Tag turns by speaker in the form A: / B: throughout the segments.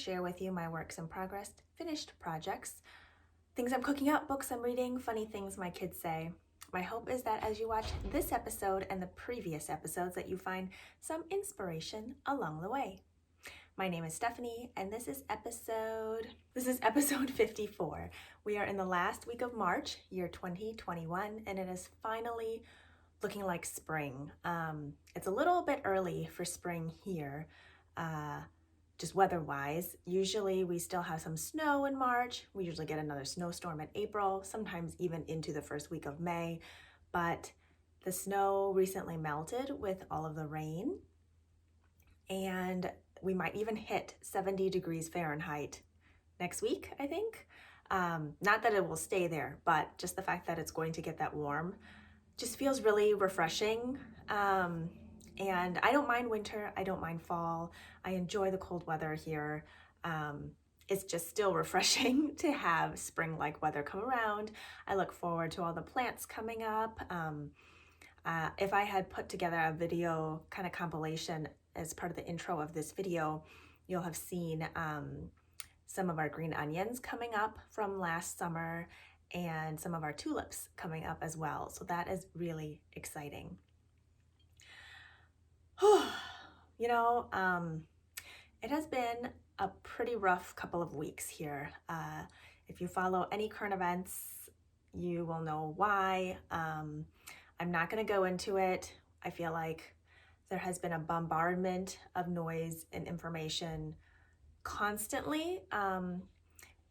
A: share with you my works in progress, finished projects, things I'm cooking up, books I'm reading, funny things my kids say. My hope is that as you watch this episode and the previous episodes that you find some inspiration along the way. My name is Stephanie, and this is episode 54. We are in the last week of March, year 2021, and it is finally looking like spring. It's a little bit early for spring here, just weather-wise. Usually we still have some snow in March. We usually get another snowstorm in April, sometimes even into the first week of May, but the snow recently melted with all of the rain, and we might even hit 70 degrees Fahrenheit next week, I think. Not that it will stay there, but just the fact that it's going to get that warm just feels really refreshing. And I don't mind winter, I don't mind fall. I enjoy the cold weather here. It's just still refreshing to have spring-like weather come around. I look forward to all the plants coming up. If I had put together a video kind of compilation as part of the intro of this video, you'll have seen some of our green onions coming up from last summer and some of our tulips coming up as well. So that is really exciting. You know, it has been a pretty rough couple of weeks here. If you follow any current events, you will know why. I'm not going to go into it. I feel like there has been a bombardment of noise and information constantly,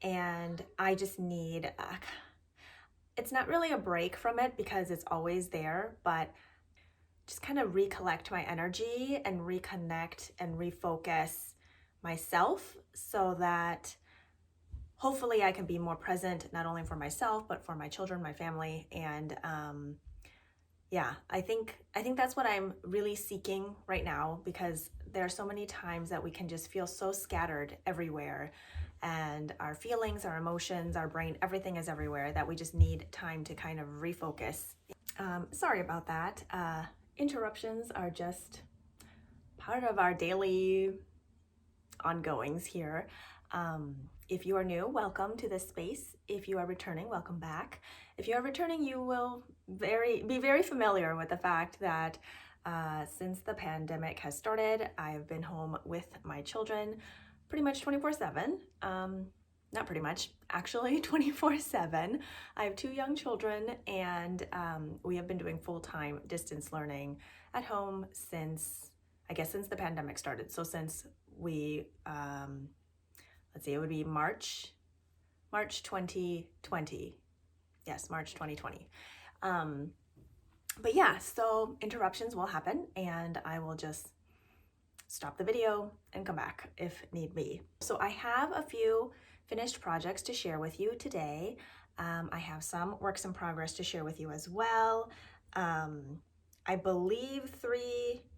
A: and I just need, it's not really a break from it because it's always there, but just kind of recollect my energy and reconnect and refocus myself so that hopefully I can be more present, not only for myself, but for my children, my family, and yeah, I think that's what I'm really seeking right now, because there are so many times that we can just feel so scattered everywhere, and our feelings, our emotions, our brain, everything is everywhere, that we just need time to kind of refocus. Sorry about that. Interruptions are just part of our daily ongoings here. If you are new, welcome to this space. If you are returning, welcome back. If you are returning, you will be very familiar with the fact that since the pandemic has started, I have been home with my children pretty much 24/7. Not pretty much, actually 24/7. I have two young children, and we have been doing full-time distance learning at home since the pandemic started. So since we, let's see, it would be March 2020. Yes, March 2020. But yeah, so interruptions will happen, and I will just stop the video and come back if need be. So I have a few finished projects to share with you today. I have some works in progress to share with you as well. I believe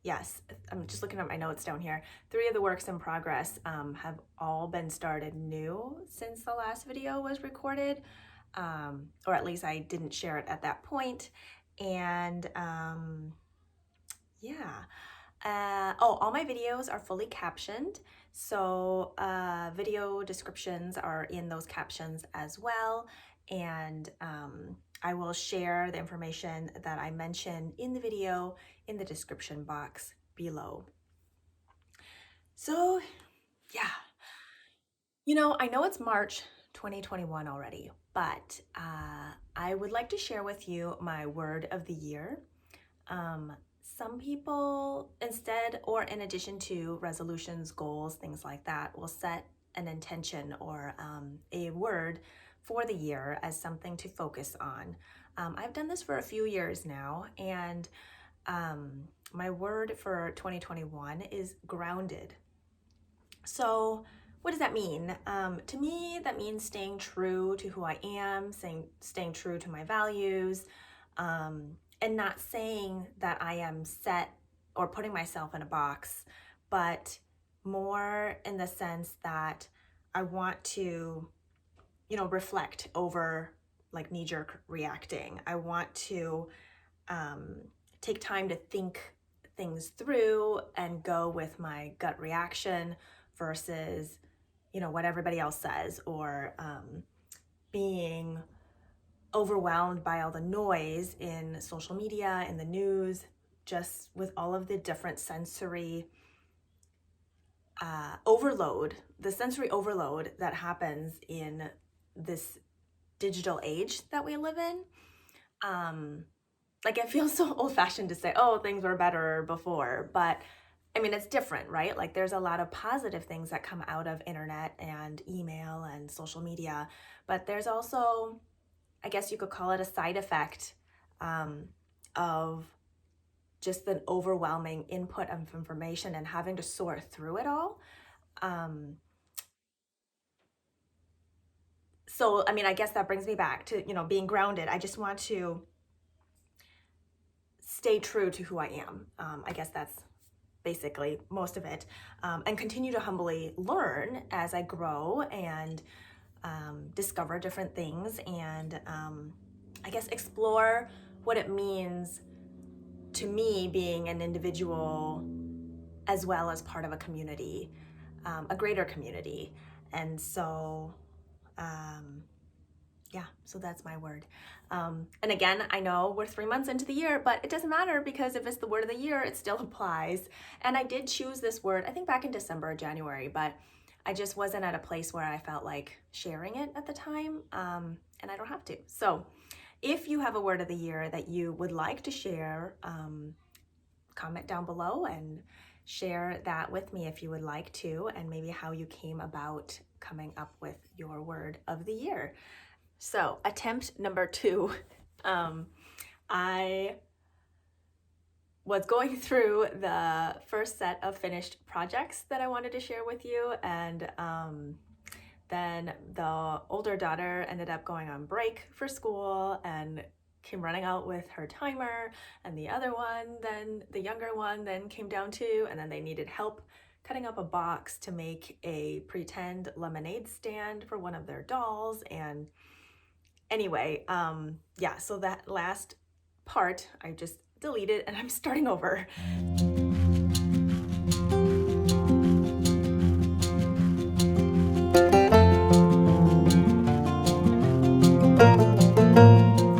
A: yes, I'm just looking at my notes down here. 3 of the works in progress have all been started new since the last video was recorded, or at least I didn't share it at that point. And yeah. All my videos are fully captioned, so video descriptions are in those captions as well, and I will share the information that I mention in the video in the description box below. So yeah, you know, I know it's March 2021 already, but I would like to share with you my word of the year. Some people, instead or in addition to resolutions, goals, things like that, will set an intention or a word for the year as something to focus on. I've done this for a few years now, and my word for 2021 is grounded. So what does that mean? To me, that means staying true to who I am, staying true to my values, and not saying that I am set or putting myself in a box, but more in the sense that I want to, reflect over like knee-jerk reacting. I want to take time to think things through and go with my gut reaction versus, what everybody else says, or being overwhelmed by all the noise in social media, in the news, just with all of the different sensory overload, the sensory overload that happens in this digital age that we live in. Like, it feels so old-fashioned to say, oh, things were better before, but I mean, it's different, right? Like, there's a lot of positive things that come out of internet and email and social media, but there's also, I guess you could call it, a side effect of just an overwhelming input of information and having to sort through it all. So, I mean, I guess that brings me back to, being grounded. I just want to stay true to who I am. I guess that's basically most of it, and continue to humbly learn as I grow and discover different things, and I guess explore what it means to me being an individual as well as part of a community, a greater community. And so yeah, so that's my word. And again, I know we're 3 months into the year, but it doesn't matter, because if it's the word of the year, it still applies. And I did choose this word, I think back in December or January, but I just wasn't at a place where I felt like sharing it at the time, and I don't have to. So if you have a word of the year that you would like to share, comment down below and share that with me if you would like to, and maybe how you came about coming up with your word of the year. So attempt number 2, I was going through the first set of finished projects that I wanted to share with you, and then the older daughter ended up going on break for school and came running out with her timer, and the other one, then the younger one, then came down too, and then they needed help cutting up a box to make a pretend lemonade stand for one of their dolls. And anyway, yeah, so that last part I just deleted and I'm starting over.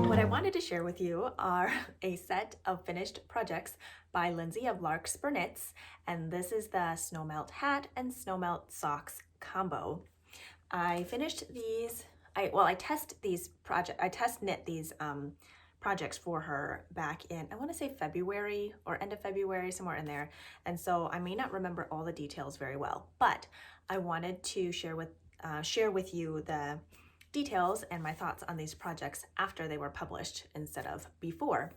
A: What I wanted to share with you are a set of finished projects by Lindsay of Larkspur Knits, and this is the snow melt hat and snow melt socks combo. I finished these. I test knit these projects for her back in, I want to say February or end of February, somewhere in there. And so I may not remember all the details very well, but I wanted to share with you the details and my thoughts on these projects after they were published instead of before.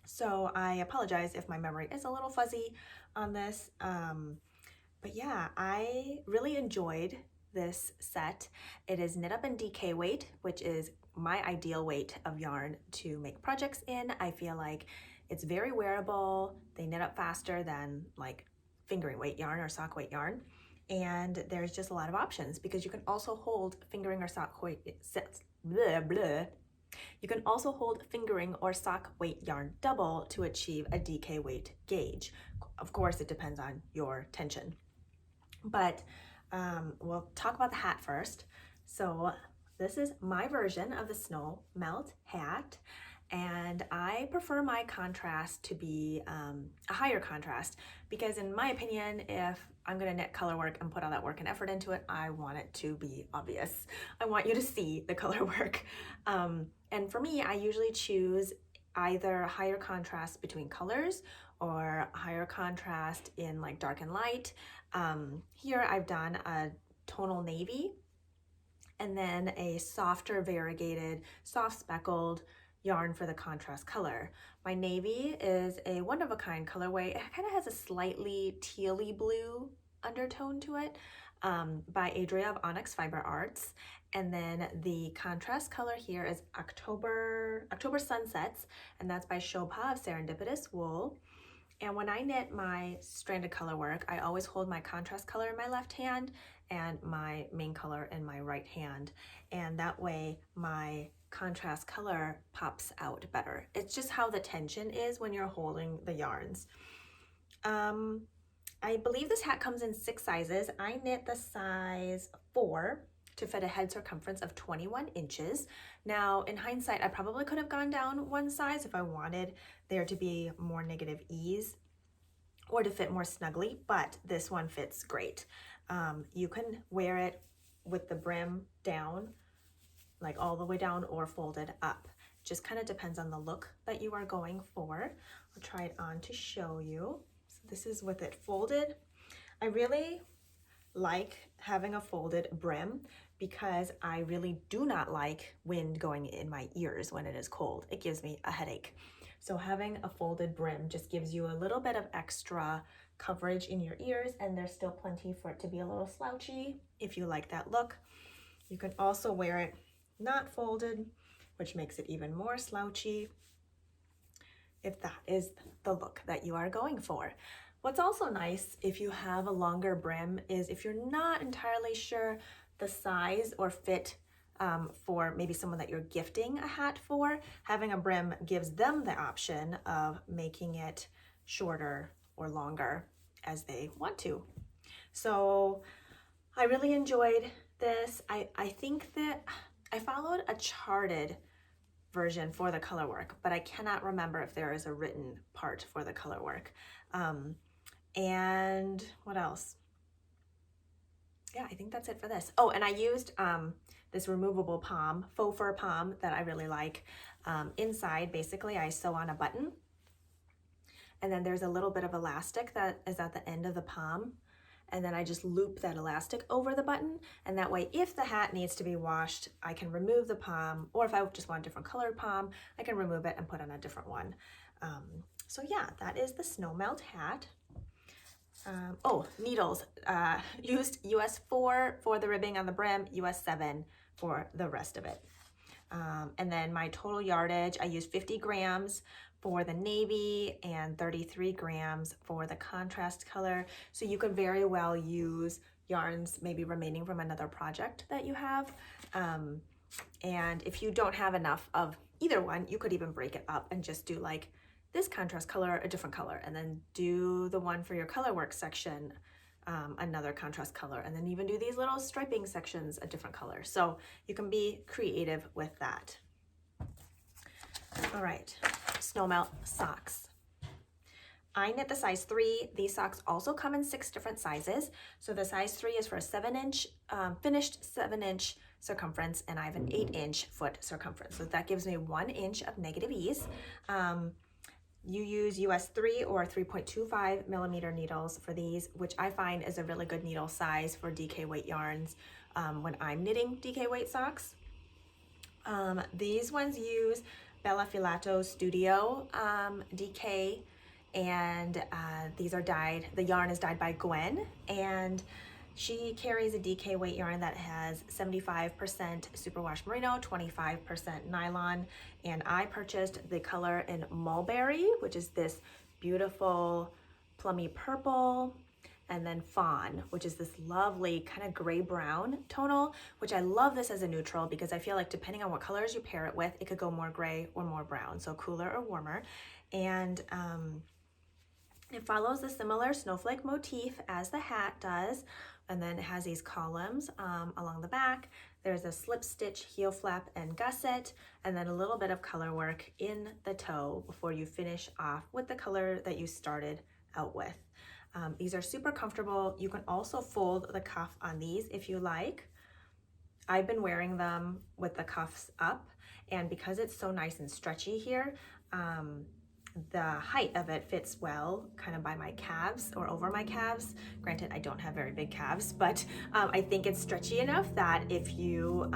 A: So I apologize if my memory is a little fuzzy on this, but yeah, I really enjoyed this set. It is knit up in DK weight, which is my ideal weight of yarn to make projects in. I feel like it's very wearable. They knit up faster than like fingering weight yarn or sock weight yarn. And there's just a lot of options, because you can also hold fingering or sock weight, You can also hold fingering or sock weight yarn double to achieve a DK weight gauge. Of course, it depends on your tension. But we'll talk about the hat first. So this is my version of the snow melt hat, and I prefer my contrast to be a higher contrast, because in my opinion, if I'm gonna knit color work and put all that work and effort into it, I want it to be obvious. I want you to see the color work. And for me, I usually choose either higher contrast between colors or higher contrast in like dark and light. Here I've done a tonal navy and then a softer variegated, soft speckled yarn for the contrast color. My navy is a one-of-a-kind colorway. It kind of has a slightly tealy blue undertone to it, by Adria of Onyx Fiber Arts. And then the contrast color here is October Sunsets, and that's by Shobha of Serendipitous Wool. And when I knit my stranded color work, I always hold my contrast color in my left hand and my main color in my right hand. And that way my contrast color pops out better. It's just how the tension is when you're holding the yarns. I believe this hat comes in 6 sizes. I knit the size 4 to fit a head circumference of 21 inches. Now, in hindsight, I probably could have gone down 1 size if I wanted there to be more negative ease or to fit more snugly, but this one fits great. You can wear it with the brim down, like all the way down, or folded up. Just kind of depends on the look that you are going for. I'll try it on to show you. So this is with it folded. I really like having a folded brim because I really do not like wind going in my ears when it is cold. It gives me a headache. So having a folded brim just gives you a little bit of extra coverage in your ears, and there's still plenty for it to be a little slouchy if you like that look. You can also wear it not folded, which makes it even more slouchy if that is the look that you are going for. What's also nice if you have a longer brim is if you're not entirely sure the size or fit for maybe someone that you're gifting a hat for, having a brim gives them the option of making it shorter or longer as they want to. So I really enjoyed this. I think that I followed a charted version for the color work, but I cannot remember if there is a written part for the color work. And what else? Yeah, I think that's it for this. Oh, and I used this removable pom, faux fur pom that I really like. Inside, basically, I sew on a button, and then there's a little bit of elastic that is at the end of the pom, and then I just loop that elastic over the button, and that way, if the hat needs to be washed, I can remove the pom, or if I just want a different colored pom, I can remove it and put on a different one. So yeah, that is the snow melt hat. Oh, needles. Used US 4 for the ribbing on the brim, US 7 for the rest of it. And then my total yardage, I used 50 grams for the navy and 33 grams for the contrast color. So you could very well use yarns maybe remaining from another project that you have. And if you don't have enough of either one, you could even break it up and just do like this contrast color, a different color, and then do the one for your color work section, another contrast color, and then even do these little striping sections a different color. So you can be creative with that. All right, snow melt socks. I knit the size 3. These socks also come in 6 different sizes. So the size 3 is for a 7-inch, finished 7-inch circumference, and I have an 8-inch foot circumference. So that gives me 1 inch of negative ease. You use US 3 or 3.25 millimeter needles for these, which I find is a really good needle size for DK weight yarns when I'm knitting DK weight socks. These ones use Bella Filato Studio DK, and these are dyed, the yarn is dyed by Gwen, and she carries a DK weight yarn that has 75% superwash merino, 25% nylon, and I purchased the color in mulberry, which is this beautiful plummy purple, and then fawn, which is this lovely kind of gray-brown tonal, which I love this as a neutral because I feel like depending on what colors you pair it with, it could go more gray or more brown, so cooler or warmer. And it follows the similar snowflake motif as the hat does, and then it has these columns along the back. There's a slip stitch, heel flap, and gusset, and then a little bit of color work in the toe before you finish off with the color that you started out with. These are super comfortable. You can also fold the cuff on these if you like. I've been wearing them with the cuffs up, and because it's so nice and stretchy here, the height of it fits well kind of by my calves or over my calves. Granted, I don't have very big calves, but I think it's stretchy enough that if you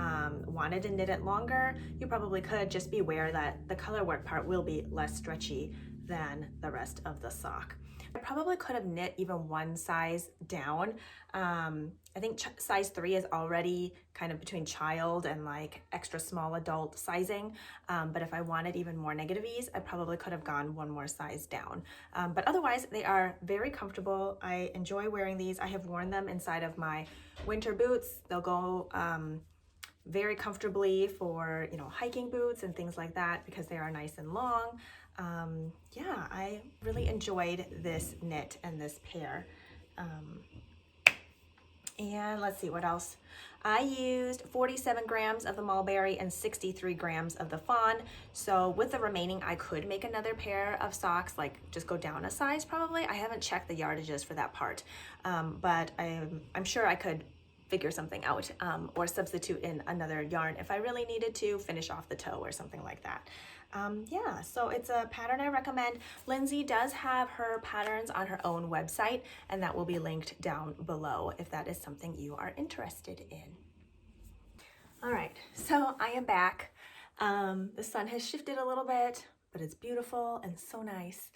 A: wanted to knit it longer, you probably could. Just be aware that the color work part will be less stretchy than the rest of the sock. I probably could have knit even one size down. I think size 3 is already kind of between child and like extra small adult sizing. But if I wanted even more negative ease, I probably could have gone one more size down. But otherwise, they are very comfortable. I enjoy wearing these. I have worn them inside of my winter boots. They'll go very comfortably for, you know, hiking boots and things like that because they are nice and long. Yeah, I really enjoyed this knit and this pair. And let's see what else. I used 47 grams of the mulberry and 63 grams of the fawn. So with the remaining, I could make another pair of socks, like just go down a size probably. I haven't checked the yardages for that part, but I'm sure I could figure something out, or substitute in another yarn if I really needed to finish off the toe or something like that. Yeah, so it's a pattern I recommend. Lindsay does have her patterns on her own website, and that will be linked down below if that is something you are interested in. All right, so I am back. The sun has shifted a little bit, but it's beautiful and so nice.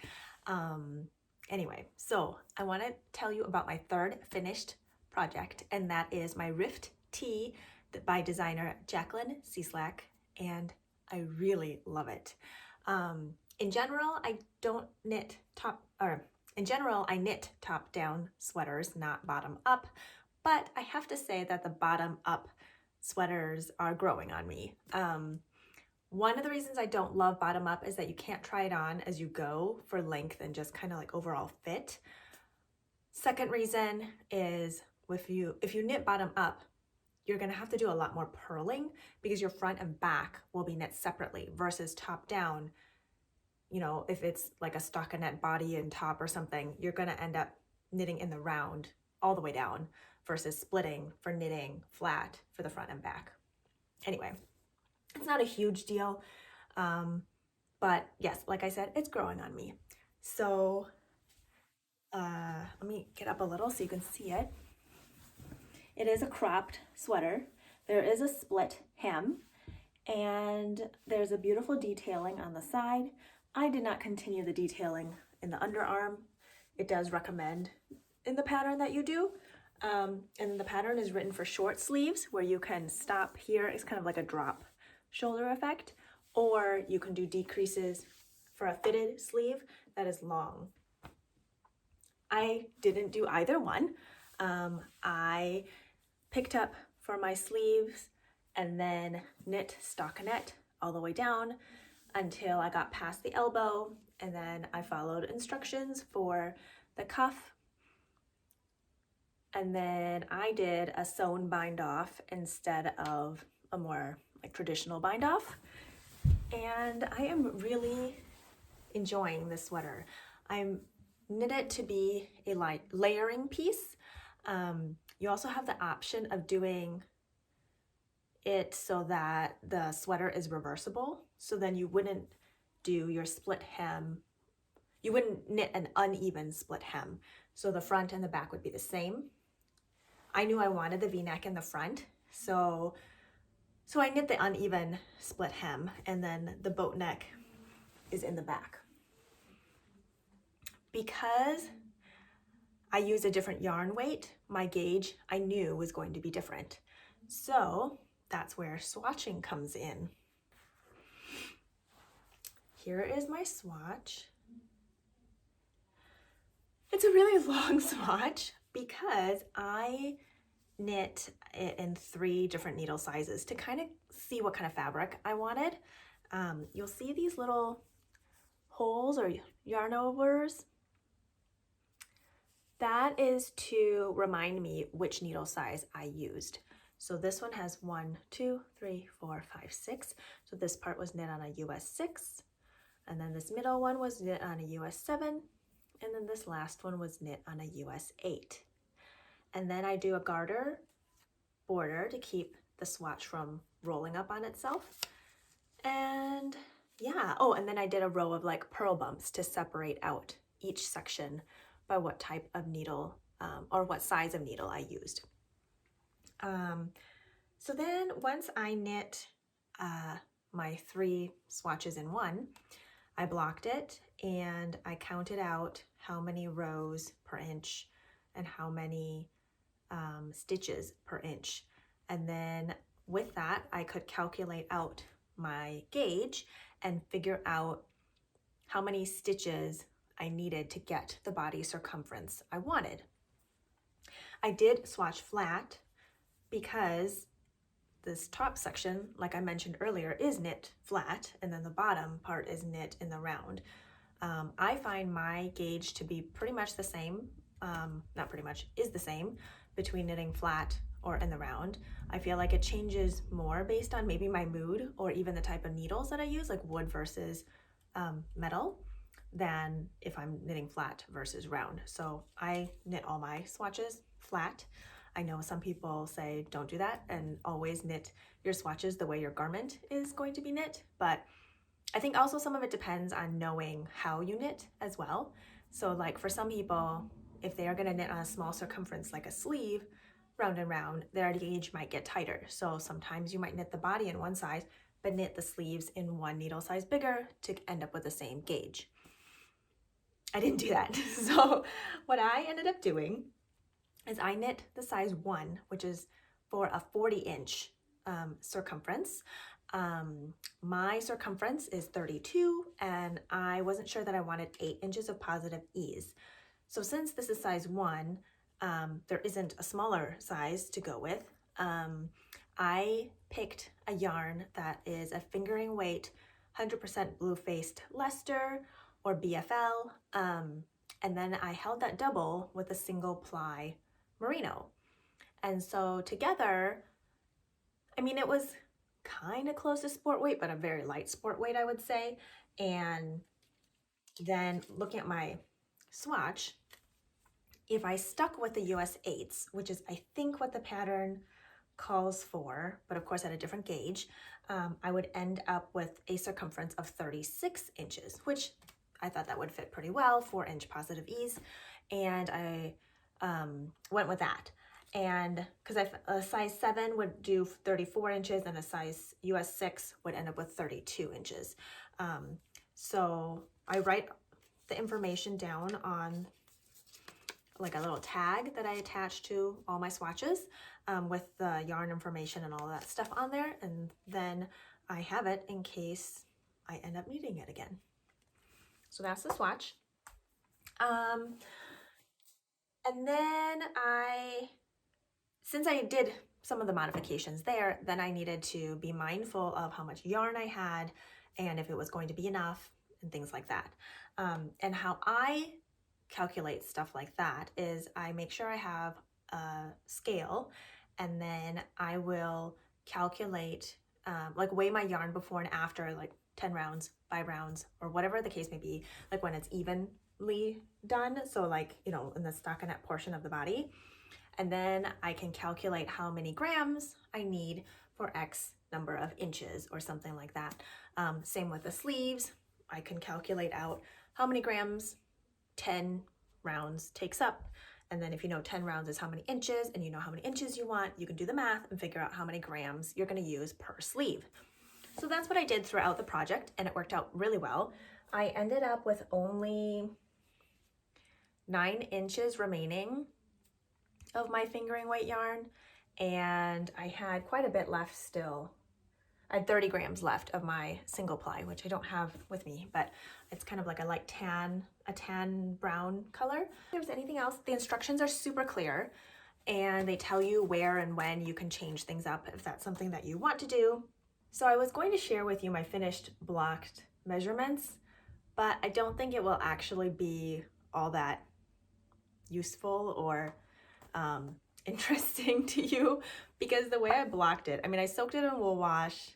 A: Anyway, so I want to tell you about my third finished project, and that is my Rift tee by designer Jacqueline Cieslak, and I really love it. In general, I knit top-down sweaters, not bottom up, but I have to say that the bottom up sweaters are growing on me. One of the reasons I don't love bottom up is that you can't try it on as you go for length and just kind of like overall fit. Second reason is if you knit bottom up, you're going to have to do a lot more purling because your front and back will be knit separately versus top down. You know, if it's like a stockinette body and top or something, you're going to end up knitting in the round all the way down versus splitting for knitting flat for the front and back. Anyway, it's not a huge deal, but yes, like I said, it's growing on me. So let me get up a little so you can see it. It is a cropped sweater. There is a split hem, and there's a beautiful detailing on the side. I did not continue the detailing in the underarm. It does recommend in the pattern that you do. And the pattern is written for short sleeves where you can stop here. It's kind of like a drop shoulder effect, or you can do decreases for a fitted sleeve that is long. I didn't do either one. I picked up for my sleeves and then knit stockinette all the way down until I got past the elbow, and then I followed instructions for the cuff, and then I did a sewn bind off instead of a more like traditional bind off, and I am really enjoying this sweater. I'm knit it to be a layering piece. You also have the option of doing it so that the sweater is reversible. So then you wouldn't do your split hem. You wouldn't knit an uneven split hem. So the front and the back would be the same. I knew I wanted the V-neck in the front. So I knit the uneven split hem, and then the boat neck is in the back. Because I used a different yarn weight, my gauge I knew was going to be different. So that's where swatching comes in. Here is my swatch. It's a really long swatch because I knit it in 3 different needle sizes to kind of see what kind of fabric I wanted. You'll see these little holes or yarn overs. That is to remind me which needle size I used. So this one has 1, 2, 3, 4, 5, 6. So this part was knit on a US 6. And then this middle one was knit on a US 7. And then this last one was knit on a US 8. And then I do a garter border to keep the swatch from rolling up on itself. And yeah, oh, and then I did a row of like purl bumps to separate out each section by what type of needle or what size of needle I used. So then once I knit my 3 swatches in one, I blocked it and I counted out how many rows per inch and how many stitches per inch. And then with that, I could calculate out my gauge and figure out how many stitches I needed to get the body circumference I wanted. I did swatch flat because this top section, like I mentioned earlier, is knit flat, and then the bottom part is knit in the round. I find my gauge to be pretty much the same not pretty much, is the same between knitting flat or in the round. I feel like it changes more based on maybe my mood or even the type of needles that I use, like wood versus metal, than if I'm knitting flat versus round. So I knit all my swatches flat. I know some people say don't do that and always knit your swatches the way your garment is going to be knit, but I think also some of it depends on knowing how you knit as well. So like for some people, if they are going to knit on a small circumference like a sleeve, round and round, their gauge might get tighter. So sometimes you might knit the body in one size, but knit the sleeves in one needle size bigger to end up with the same gauge. I didn't do that. So what I ended up doing is I knit the size 1, which is for a 40-inch circumference. My circumference is 32, and I wasn't sure that I wanted 8 inches of positive ease. So since this is size 1, there isn't a smaller size to go with. I picked a yarn that is a fingering weight 100% blue-faced Leicester or BFL, and then I held that double with a single ply merino. And so together, I mean, it was kind of close to sport weight, but a very light sport weight, I would say. And then looking at my swatch, if I stuck with the US 8s, which is I think what the pattern calls for, but of course at a different gauge, I would end up with a circumference of 36 inches, which I thought that would fit pretty well, 4-inch positive ease. And I went with that. And because a size 7 would do 34 inches and a size US 6 would end up with 32 inches. So I write the information down on like a little tag that I attach to all my swatches with the yarn information and all that stuff on there. And then I have it in case I end up needing it again. So that's the swatch. And then since I did some of the modifications there, then I needed to be mindful of how much yarn I had and if it was going to be enough and things like that. And how I calculate stuff like that is I make sure I have a scale, and then I will calculate, like weigh my yarn before and after, like 10 rounds, 5 rounds, or whatever the case may be, like when it's evenly done. So like, you know, in the stockinette portion of the body. And then I can calculate how many grams I need for X number of inches or something like that. Same with the sleeves. I can calculate out how many grams 10 rounds takes up. And then if you know 10 rounds is how many inches and you know how many inches you want, you can do the math and figure out how many grams you're going to use per sleeve. So that's what I did throughout the project, and it worked out really well. I ended up with only 9 inches remaining of my fingering weight yarn, and I had quite a bit left still. I had 30 grams left of my single ply, which I don't have with me, but it's kind of like a light tan, a tan brown color. If there's anything else, the instructions are super clear, and they tell you where and when you can change things up if that's something that you want to do. So I was going to share with you my finished blocked measurements, but I don't think it will actually be all that useful or interesting to you, because the way I blocked it, I mean, I soaked it in wool wash,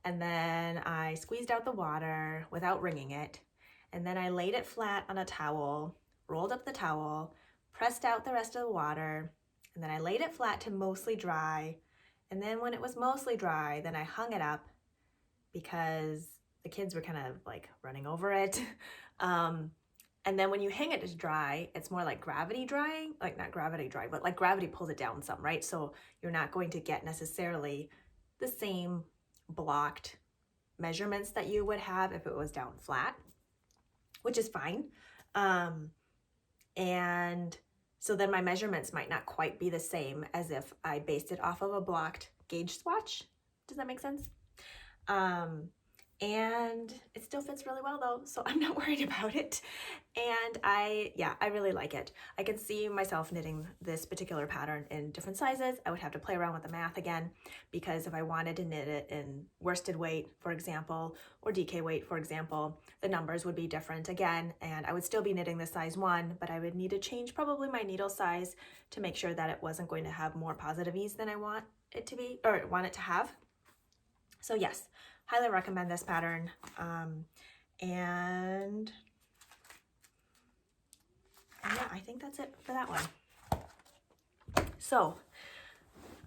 A: and then I squeezed out the water without wringing it, and then I laid it flat on a towel, rolled up the towel, pressed out the rest of the water, and then I laid it flat to mostly dry. And then when it was mostly dry, then I hung it up because the kids were kind of like running over it. And then when you hang it to dry, it's more like gravity drying, like not gravity dry, but like gravity pulls it down some, right? So you're not going to get necessarily the same blocked measurements that you would have if it was down flat, which is fine. And so then my measurements might not quite be the same as if I based it off of a blocked gauge swatch. Does that make sense? And it still fits really well though, so I'm not worried about it. And I really like it. I can see myself knitting this particular pattern in different sizes. I would have to play around with the math again, because if I wanted to knit it in worsted weight, for example, or DK weight, for example, the numbers would be different again, and I would still be knitting the size 1, but I would need to change probably my needle size to make sure that it wasn't going to have more positive ease than I want it to be, or want it to have. So yes, highly recommend this pattern. And yeah, I think that's it for that one. So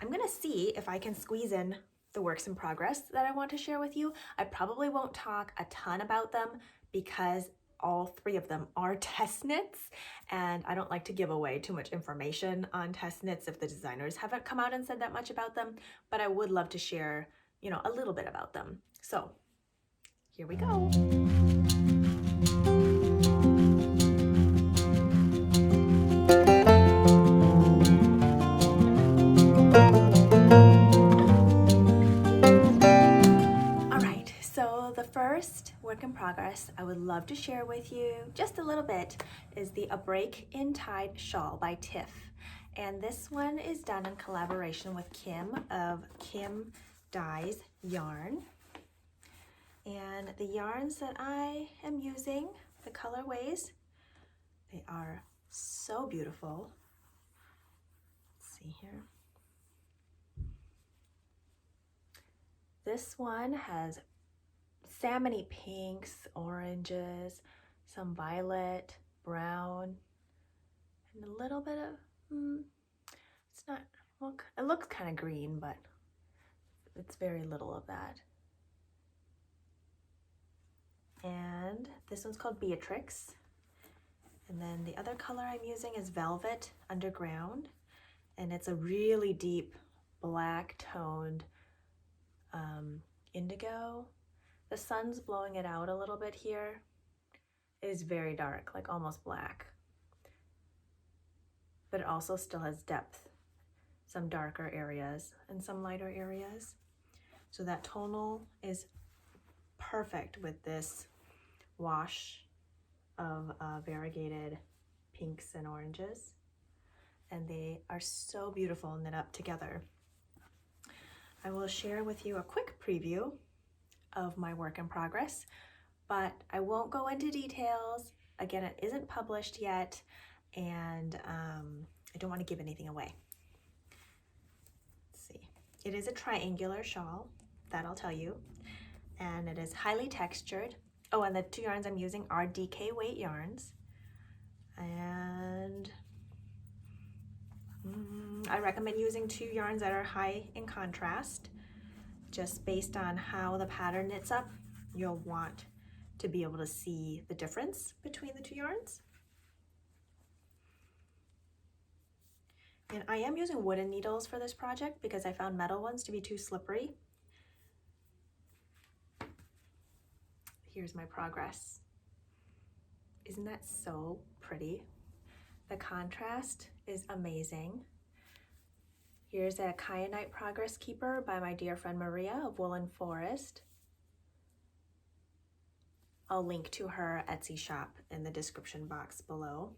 A: I'm gonna see if I can squeeze in the works in progress that I want to share with you. I probably won't talk a ton about them because all 3 of them are test knits, and I don't like to give away too much information on test knits if the designers haven't come out and said that much about them, but I would love to share, you know, a little bit about them. So here we go. All right, so the first work in progress I would love to share with you just a little bit is the A Break in Tide shawl by Tiff. And this one is done in collaboration with Kim of Kim Dyes Yarn. And the yarns that I am using, the colorways, they are so beautiful. Let's see here. This one has salmony pinks, oranges, some violet, brown, and a little bit of, it's not, look, it looks kind of green, but it's very little of that. And this one's called Beatrix. And then the other color I'm using is Velvet Underground, and it's a really deep black toned indigo. The sun's blowing it out a little bit here. It is very dark, like almost black, but it also still has depth, some darker areas and some lighter areas. So that tonal is perfect with this wash of variegated pinks and oranges, and they are so beautiful knit up together. I will share with you a quick preview of my work in progress, but I won't go into details. Again, it isn't published yet, and I don't want to give anything away. Let's see. It is a triangular shawl, that I'll tell you, and it is highly textured. Oh, and the 2 yarns I'm using are DK weight yarns, and I recommend using 2 yarns that are high in contrast. Just based on how the pattern knits up, you'll want to be able to see the difference between the 2 yarns. And I am using wooden needles for this project because I found metal ones to be too slippery. Here's my progress. Isn't that so pretty? The contrast is amazing. Here's a Kyanite Progress Keeper by my dear friend Maria of Woolen Forest. I'll link to her Etsy shop in the description box below.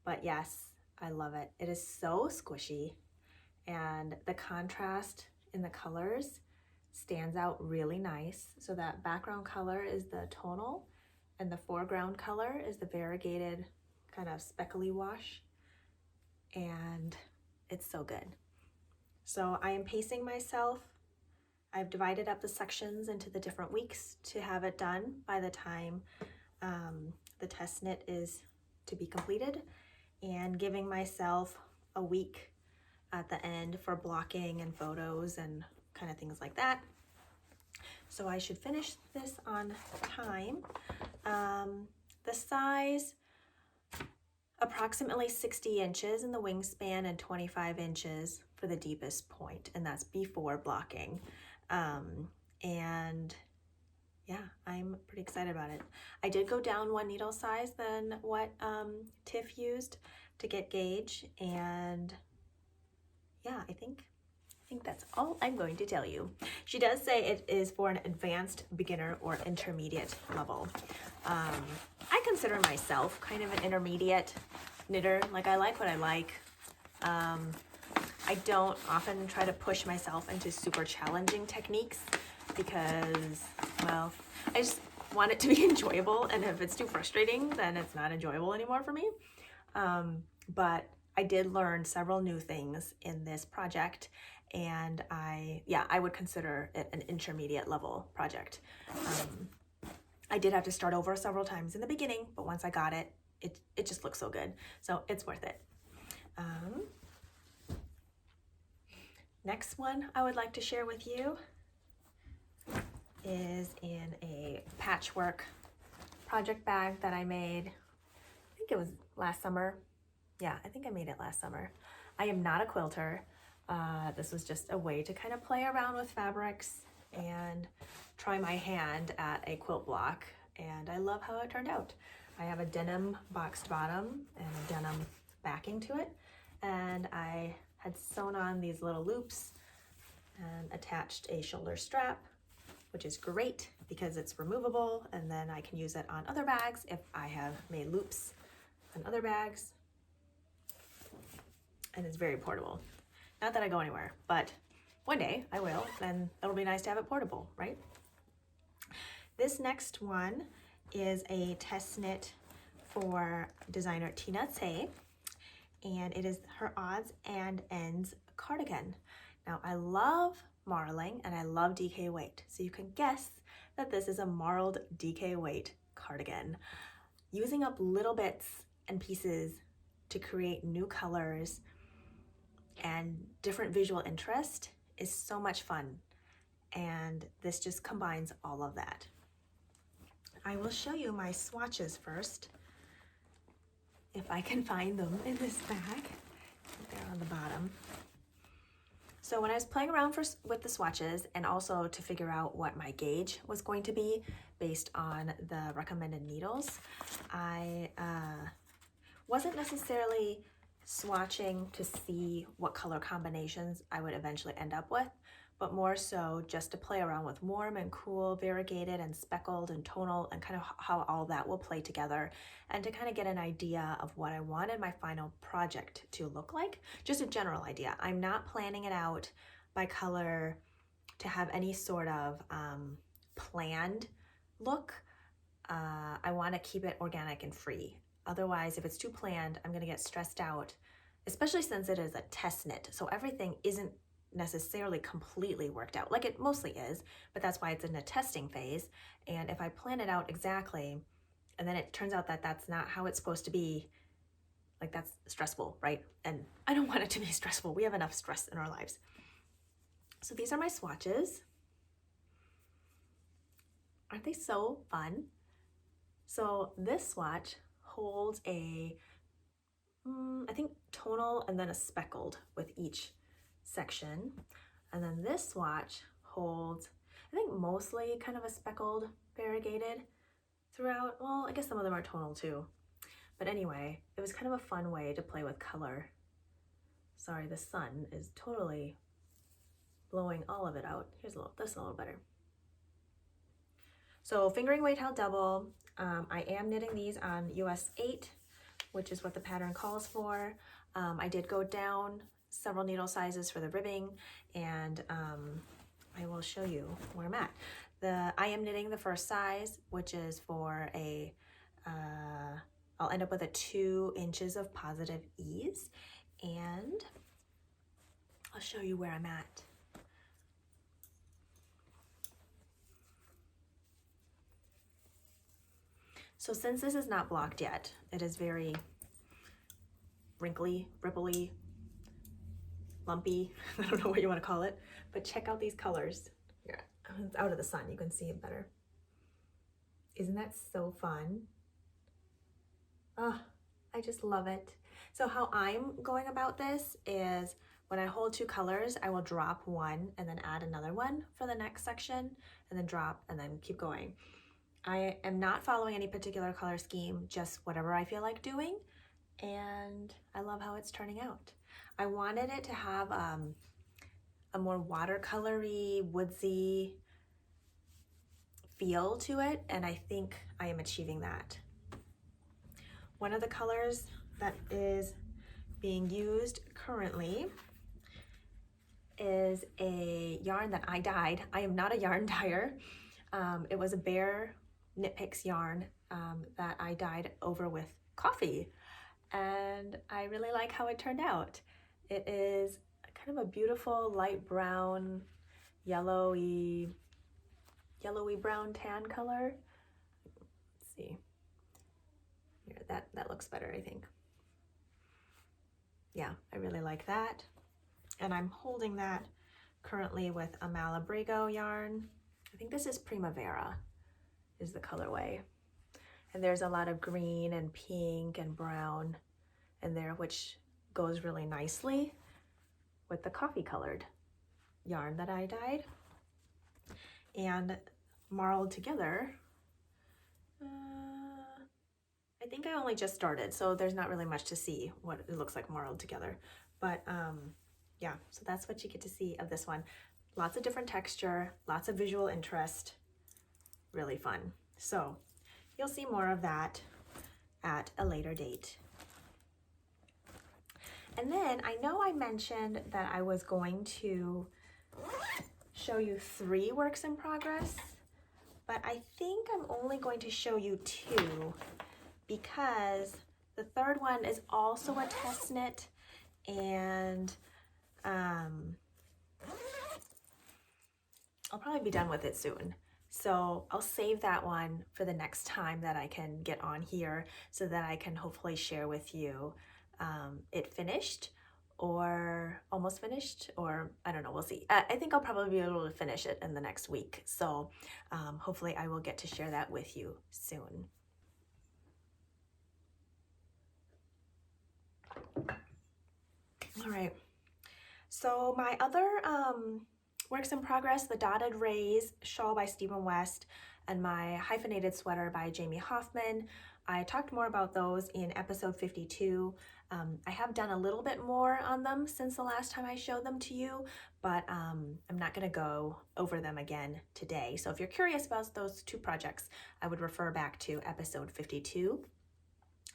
A: But yes, I love it. It is so squishy, and the contrast in the colors stands out really nice. So that background color is the tonal, and the foreground color is the variegated kind of speckly wash, and it's so good. So I am pacing myself. I've divided up the sections into the different weeks to have it done by the time the test knit is to be completed, and giving myself a week at the end for blocking and photos and kind of things like that. So I should finish this on time. The size, approximately 60 inches in the wingspan and 25 inches for the deepest point, and that's before blocking. And yeah, I'm pretty excited about it. I did go down 1 needle size than what Tiff used to get gauge, and yeah, I think think that's all I'm going to tell you. She does say it is for an advanced beginner or intermediate level. I consider myself kind of an intermediate knitter. Like, I like what I like. I don't often try to push myself into super challenging techniques because, well, I just want it to be enjoyable, and if it's too frustrating, then it's not enjoyable anymore for me. But I did learn several new things in this project, and I would consider it an intermediate level project. I did have to start over several times in the beginning, but once I got it, it just looks so good. So it's worth it. Next one I would like to share with you is in a patchwork project bag that I made. I think it was last summer. Yeah, I think I made it last summer. I am not a quilter. This was just a way to kind of play around with fabrics and try my hand at a quilt block, and I love how it turned out. I have a denim boxed bottom and a denim backing to it, and I had sewn on these little loops and attached a shoulder strap, which is great because it's removable, and then I can use it on other bags if I have made loops on other bags, and it's very portable. Not that I go anywhere, but one day I will, and it'll be nice to have it portable, right? This next one is a test knit for designer Tina Tse, and it is her odds and ends cardigan. Now, I love marling and I love DK weight, so you can guess that this is a marled DK weight cardigan. Using up little bits and pieces to create new colors and different visual interest is so much fun, and this just combines all of that. I will show you my swatches first, if I can find them in this bag. They're on the bottom. So when I was playing around with the swatches, and also to figure out what my gauge was going to be based on the recommended needles, I wasn't necessarily swatching to see what color combinations I would eventually end up with, but more so just to play around with warm and cool, variegated and speckled and tonal, and kind of how all that will play together, and to kind of get an idea of what I wanted my final project to look like. Just a general idea. I'm not planning it out by color to have any sort of planned look. I want to keep it organic and free. Otherwise, if it's too planned, I'm going to get stressed out, especially since it is a test knit. So everything isn't necessarily completely worked out. Like, it mostly is, but that's why it's in a testing phase. And if I plan it out exactly, and then it turns out that that's not how it's supposed to be, like, that's stressful, right? And I don't want it to be stressful. We have enough stress in our lives. So these are my swatches. Aren't they so fun? So this swatch holds a, I think tonal and then a speckled with each section. And then this swatch holds, I think, mostly kind of a speckled variegated throughout. Well, I guess some of them are tonal too. But anyway, it was kind of a fun way to play with color. Sorry, the sun is totally blowing all of it out. Here's this a little better. So fingering weight held double. I am knitting these on US 8, which is what the pattern calls for. I did go down several needle sizes for the ribbing, and I will show you where I'm at. I am knitting the first size, which is for a, I'll end up with a 2 inches of positive ease, and I'll show you where I'm at. So since this is not blocked yet, it is very wrinkly, ripply, lumpy. I don't know what you want to call it, but check out these colors. Here, it's out of the sun, you can see it better. Isn't that so fun? Oh, I just love it. So how I'm going about this is, when I hold 2 colors, I will drop one and then add another one for the next section, and then drop and then keep going. I am not following any particular color scheme, just whatever I feel like doing, and I love how it's turning out. I wanted it to have a more watercolory, woodsy feel to it, and I think I am achieving that. One of the colors that is being used currently is a yarn that I dyed. I am not a yarn dyer. It was a Bear Knit Picks yarn that I dyed over with coffee, and I really like how it turned out. It is kind of a beautiful light brown, yellowy brown tan color. Let's see. Here, that looks better, I think. Yeah, I really like that. And I'm holding that currently with a Malabrigo yarn. I think this is Primavera is the colorway. And there's a lot of green and pink and brown in there, which goes really nicely with the coffee colored yarn that I dyed. And marled together, I think I only just started, so there's not really much to see what it looks like marled together. But yeah, so that's what you get to see of this one. Lots of different texture, lots of visual interest, really fun. So you'll see more of that at a later date. And then I know I mentioned that I was going to show you 3 works in progress, but I think I'm only going to show you 2 because the third one is also a test knit, and I'll probably be done with it soon. So I'll save that one for the next time that I can get on here so that I can hopefully share with you it finished or almost finished, or I don't know, we'll see. I think I'll probably be able to finish it in the next week. So hopefully I will get to share that with you soon. All right, so my other works in progress, the Dotted Rays shawl by Stephen West and my hyphenated sweater by Jamie Hoffman. I talked more about those in episode 52. I have done a little bit more on them since the last time I showed them to you, but I'm not gonna go over them again today. So if you're curious about those 2 projects, I would refer back to episode 52.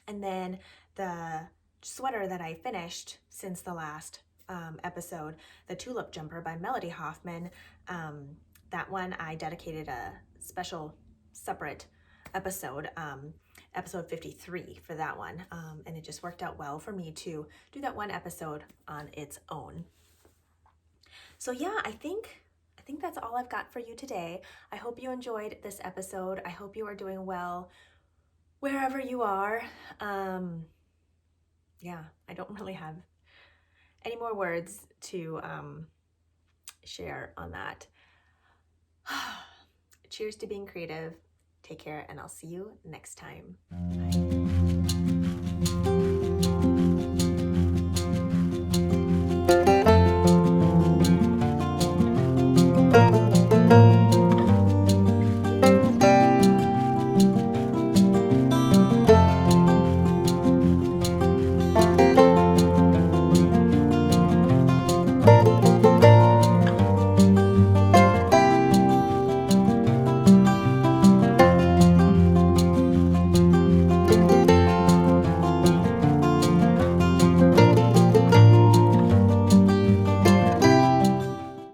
A: And then the sweater that I finished since the last episode, the Tulip Jumper by Melody Hoffman, that one I dedicated a special separate episode, episode 53 for that one, and it just worked out well for me to do that one episode on its own. So yeah, I think that's all I've got for you today. I hope you enjoyed this episode. I hope you are doing well wherever you are. Yeah, I don't really have any more words to share on that. Cheers to being creative. Take care, and I'll see you next time. Bye.